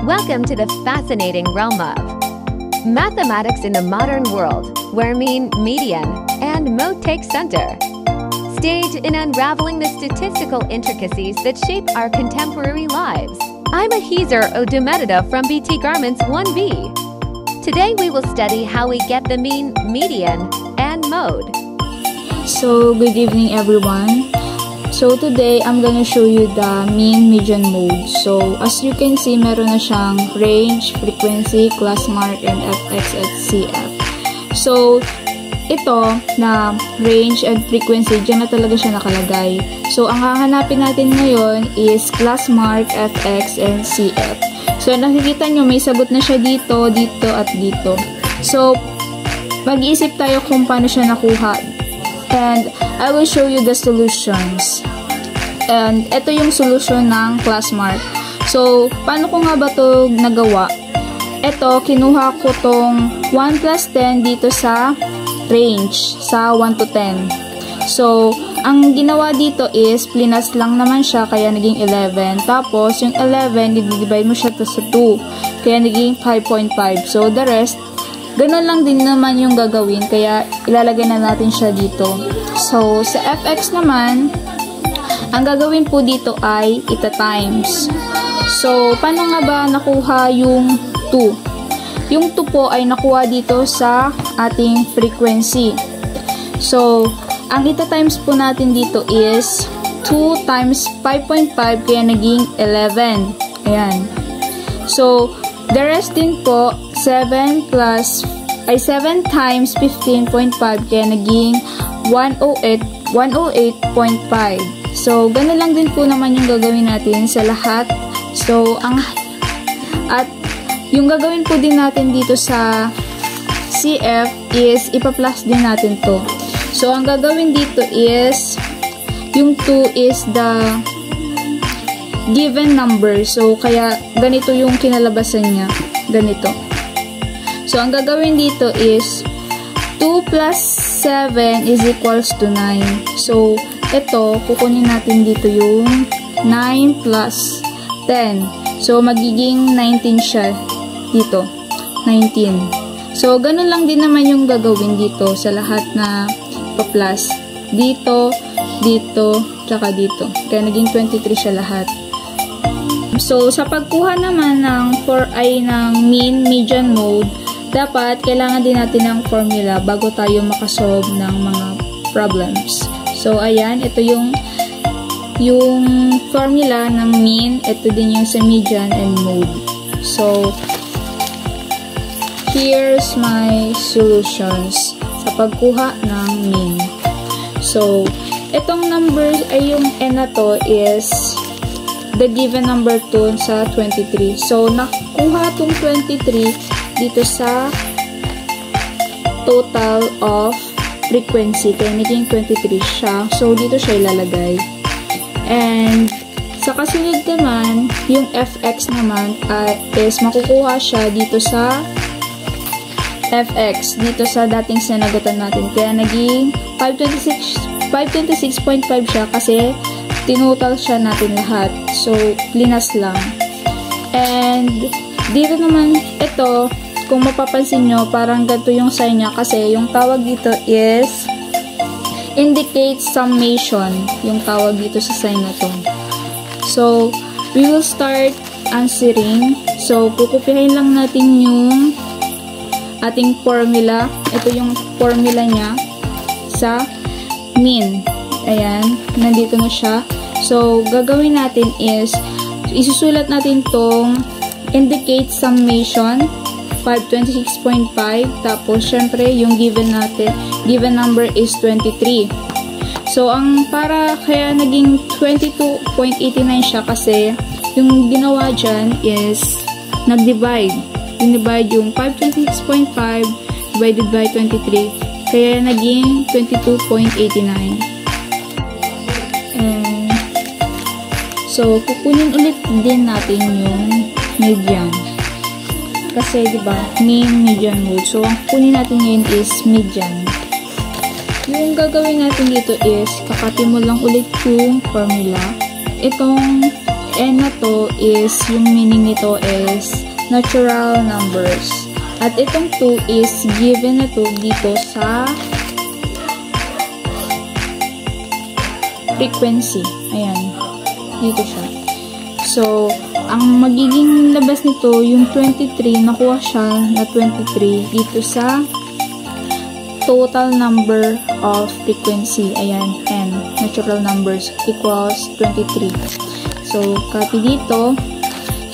Welcome to the fascinating realm of mathematics in the modern world, where mean, median, and mode take center stage in unraveling the statistical intricacies that shape our contemporary lives. I'm Ahizer Odumerida from BT Garments 1B. Today we will study how we get the mean, median, and mode. So, good evening everyone. So, today I'm gonna show you the mean, median, mode. So, as you can see, meron na siyang range, frequency, class mark, and fx at cf. So, ito na range and frequency, dyan na talaga siya nakalagay. So, ang hahanapin natin ngayon is class mark, fx, and cf. So, nakikita nyo, may sagot na siya dito, dito, at dito. So, mag-iisip tayo kung paano siya nakuha. And I will show you the solutions. And ito yung solution ng class mark. So, paano ko nga ba ito nagawa? Ito, kinuha ko tong 1 plus 10 dito sa range, sa 1 to 10. So, ang ginawa dito is, plinas lang naman siya, kaya naging 11. Tapos, yung 11, i-divide mo siya sa 2, kaya naging 5.5. So, the rest, ganun lang din naman yung gagawin, kaya ilalagay na natin siya dito. So, sa fx naman, ang gagawin po dito ay ita-times. So, paano nga ba nakuha yung 2? Yung 2 po ay nakuha dito sa ating frequency. So, ang ita-times po natin dito is 2 times 5.5, kaya naging 11. Ayan. So, the rest din po, 7 times 15.5, kaya naging 108.5. So, gano'n lang din po naman yung gagawin natin sa lahat. So, at yung gagawin po din natin dito sa CF is ipa-plus din natin to. So, ang gagawin dito is, yung 2 is the given number. So, kaya ganito yung kinalabasan niya. Ganito. So, ang gagawin dito is 2 plus 7 is equals to 9. So, ito, kukunin natin dito yung 9 plus 10. So, magiging 19 siya dito. 19. So, ganun lang din naman yung gagawin dito sa lahat na pa-plus. Dito, dito, tsaka dito. Kaya naging 23 siya lahat. So, sa pagkuha naman ng 4i ng mean, median, mode, dapat kailangan din natin ng formula bago tayo makasolve ng mga problems. So, ayan, ito yung formula ng mean, ito din yung sa median and mode. So, here's my solutions sa pagkuha ng mean. So, itong number ay yung n na to is the given number 2 sa 23. So, nakuha itong 23 dito sa total of frequency. Kaya naging 23 siya. So, dito siya ilalagay. And, sa kasunod naman, yung fx naman is makukuha siya dito sa fx. Dito sa dating sinagutan natin. Kaya naging 526.5 siya kasi tinotal siya natin lahat. So, linas lang. And, dito naman, ito, kung mapapansin nyo, parang ganito yung sign niya kasi yung tawag dito is indicate summation. Yung tawag dito sa sign na to. So, we will start answering. So, kukupihin lang natin yung ating formula. Ito yung formula niya sa mean. Ayan, nandito na siya. So, gagawin natin is, isusulat natin tong indicate summation, 526.5, tapos, syempre, yung given natin, given number is 23. So, kaya naging 22.89 siya kasi, yung ginawa dyan is, nag-divide. Dinivide yung 526.5 divided by 23. Kaya naging 22.89. So, kukunin ulit din natin yung median. Kasi, diba, mean, median, mode. So, ang kukunin natin ngayon is median. Yung gagawin natin dito is, kakati mo lang ulit yung formula. Itong n na to is, yung meaning nito is natural numbers. At itong 2 is given na to dito sa frequency. Ayan. Dito siya. So, ang magiging labas nito, yung 23, nakuha siya na 23 dito sa total number of frequency. Ayan, n. Natural numbers equals 23. So, copy dito.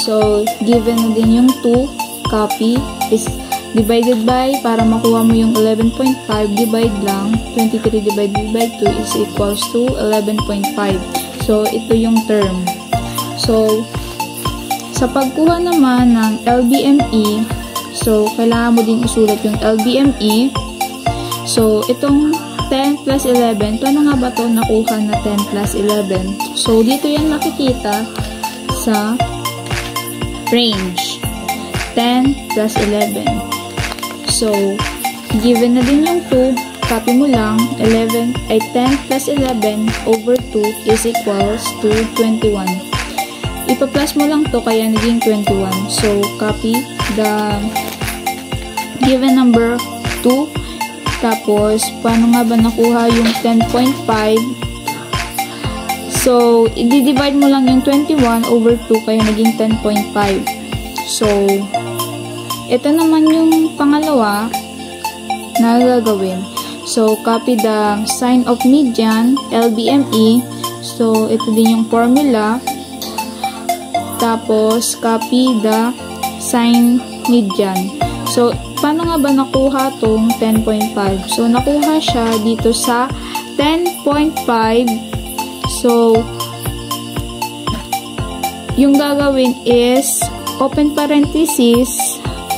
So, given na din yung 2, copy, is divided by, para makuha mo yung 11.5, divide lang, 23 divided by 2 is equals to 11.5. So, ito yung term. So, sa pagkuha naman ng LBME, so, kailangan mo din isulat yung LBME. So, itong 10 plus 11, paano nga ba ito nakuha na 10 plus 11? So, dito yan makikita sa range. 10 plus 11. So, given na din yung 2, copy mo lang, 10 plus 11 over 2 is equals to 21. Ipa-plus mo lang to kaya naging 21. So, copy the given number 2. Tapos, paano nga ba nakuha yung 10.5? So, i-divide mo lang yung 21 over 2 kaya naging 10.5. So, ito naman yung pangalawa na gagawin. So, copy the sign of median, LBME. So, ito din yung formula. Tapos, copy the sign median. So, paano nga ba nakuha tong 10.5? So, nakuha siya dito sa 10.5. So, yung gagawin is, open parenthesis,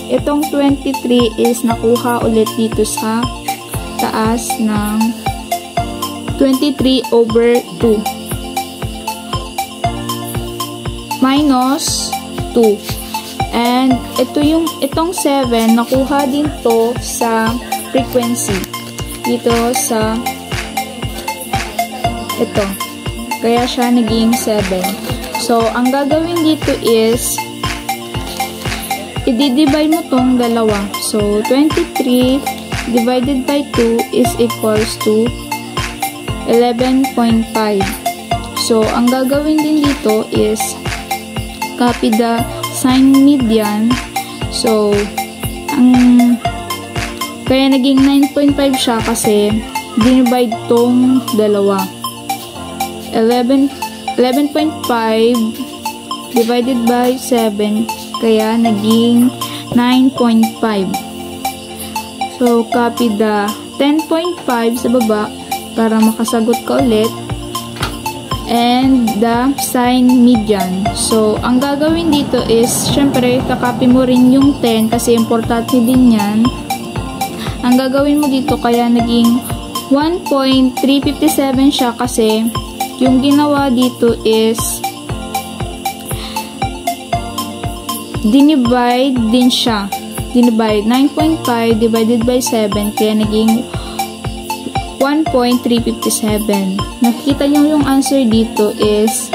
itong 23 is nakuha ulit dito sa taas ng 23 over 2. Minus 2. And itong 7 nakuha din to sa frequency. Dito sa ito. Kaya siya naging 7. So, ang gagawin dito is i-divide mo tong dalawa. So, 23 divided by 2 is equals to 11.5. So, ang gagawin din dito is copy the sign median. So, kaya naging 9.5 siya kasi dinivide tong dalawa. 11.5 divided by 7 kaya naging 9.5. So, copy the 10.5 sa baba para makasagot ka ulit. And the sign median. So, ang gagawin dito is, syempre, kakopy mo rin yung 10 kasi importante din yan. Ang gagawin mo dito, kaya naging 1.357 siya kasi yung ginawa dito is dinivide din siya. Dinivide 9.5 divided by 7 kaya naging 1.357. Nakikita nyo yung answer dito is,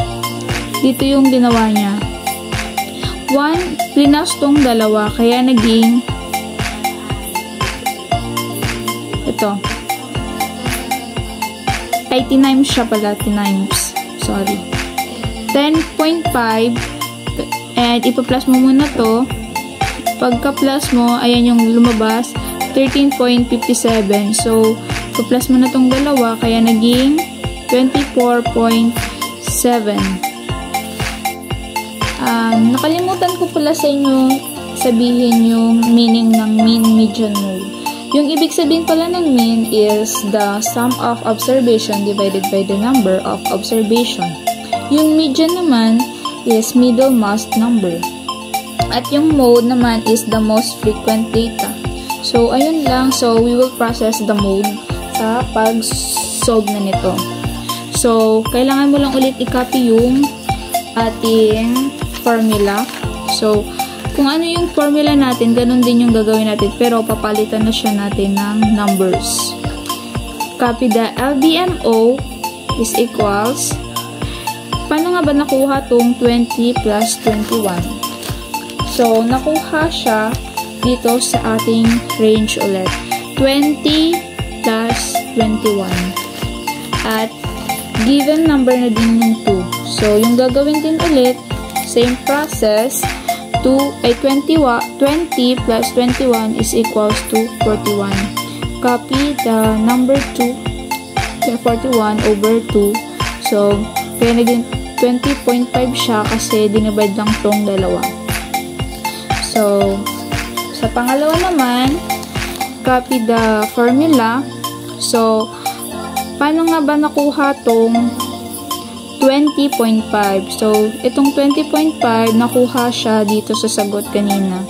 dito yung ginawa niya. 1, plinas tong dalawa, kaya naging, ito, ay tinimes siya pala, tinimes. Sorry. 10.5, and ipa-plus mo muna to. Pagka-plus mo, ayan yung lumabas, 13.57. So, plus mo na tong dalawa, kaya naging 24.7. Nakalimutan ko pala sa inyo sabihin yung meaning ng mean, median, mode. Yung ibig sabihin pala ng mean is the sum of observation divided by the number of observation. Yung median naman is middlemost number. At yung mode naman is the most frequent data. So, ayun lang. So, we will process the mode sa pag-solve na nito. So, kailangan mo lang ulit i-copy yung ating formula. So, kung ano yung formula natin, ganun din yung gagawin natin. Pero, papalitan na siya natin ng numbers. Copy the LBMO is equals paano nga ba nakuha tong 20 plus 21? So, nakuha siya dito sa ating range ulit. 20 plus 21. At given number na din yung 2. So, yung gagawin din ulit, same process, 20 plus 21 is equals to 41. Copy the number 2, 41 over 2. So, kaya naging 20.5 siya kasi dinivide lang tong dalawa. So, sa pangalawa naman, copy the formula. So, paano nga ba nakuha tong 20.5? So, itong 20.5 nakuha siya dito sa sagot kanina.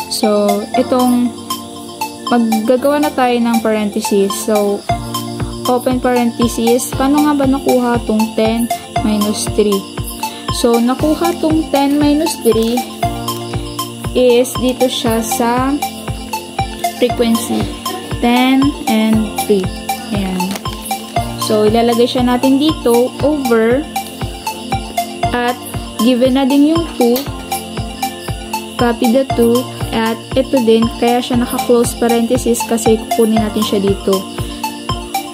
So, itong maggagawa na tayo ng parenthesis. So, open parenthesis. Paano nga ba nakuha tong 10 minus 3? So, nakuha tong 10 minus 3 is dito siya sa frequency. 10 and 3. Ayan. So, ilalagay siya natin dito over at given na din yung 2. Copy the 2 at ito din, kaya siya naka-close parenthesis kasi kukunin natin siya dito.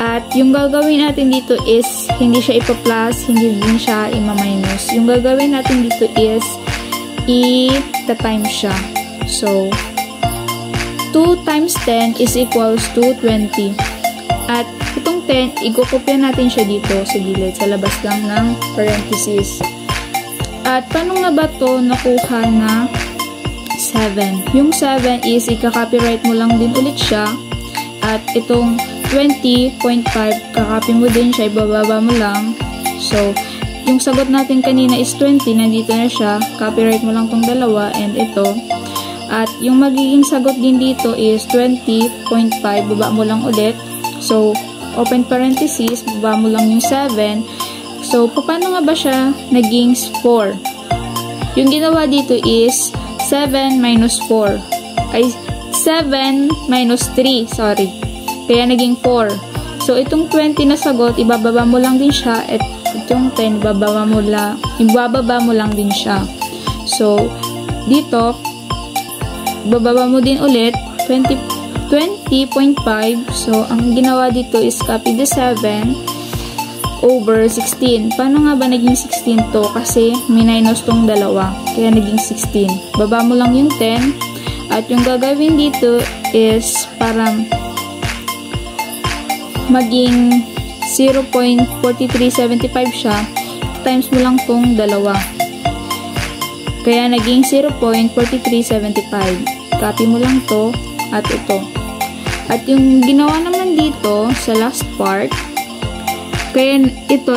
At yung gagawin natin dito is hindi siya ipa-plus, hindi din siya ima-minus. Yung gagawin natin dito is i-time siya. So, 2 times 10 is equals to 20. At itong 10, ikukopya natin siya dito sa gilid, sa labas lang ng parenthesis. At paano nga ba to nakuha na 7? Yung 7 is ika-copyright mo lang din ulit siya. At itong 20.5, kakopy mo din siya, ibababa mo lang. So, yung sagot natin kanina is 20, nandito na siya. Copyright mo lang tong dalawa and ito. At yung magiging sagot din dito is 20.5, baba mo lang ulit. So, open parenthesis, baba mo lang yung 7. So, paano nga ba siya naging 4? Yung ginawa dito is 7 minus 4. Ay, 7 minus 3, sorry. Kaya naging 4. So, itong 20 na sagot, ibababa mo lang din siya. At itong 10, ibababa mo lang din siya. So, dito, ibababa mo din ulit, 20.5. So, ang ginawa dito is copy the 7 over 16. Paano nga ba naging 16 to? Kasi minus tong dalawa. Kaya naging 16. Baba mo lang yung 10. At yung gagawin dito is para maging 0.4375 siya, times mo lang tong dalawa. Kaya naging 0.4375. Copy mo lang to at ito. At yung ginawa naman dito sa last part, kaya ito,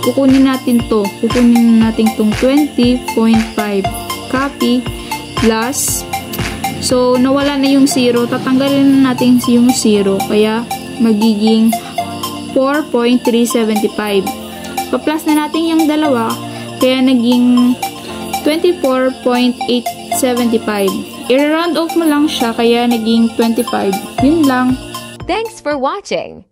kukunin natin to. Kukunin natin tong 20.5. Copy plus. So, nawala na yung 0. Tatanggalin na natin yung 0. Kaya, magiging 4.375. Pa-plus na natin yung dalawa, kaya naging 24.875. I-round off mo lang siya, kaya naging 25. Yun lang. Thanks for watching.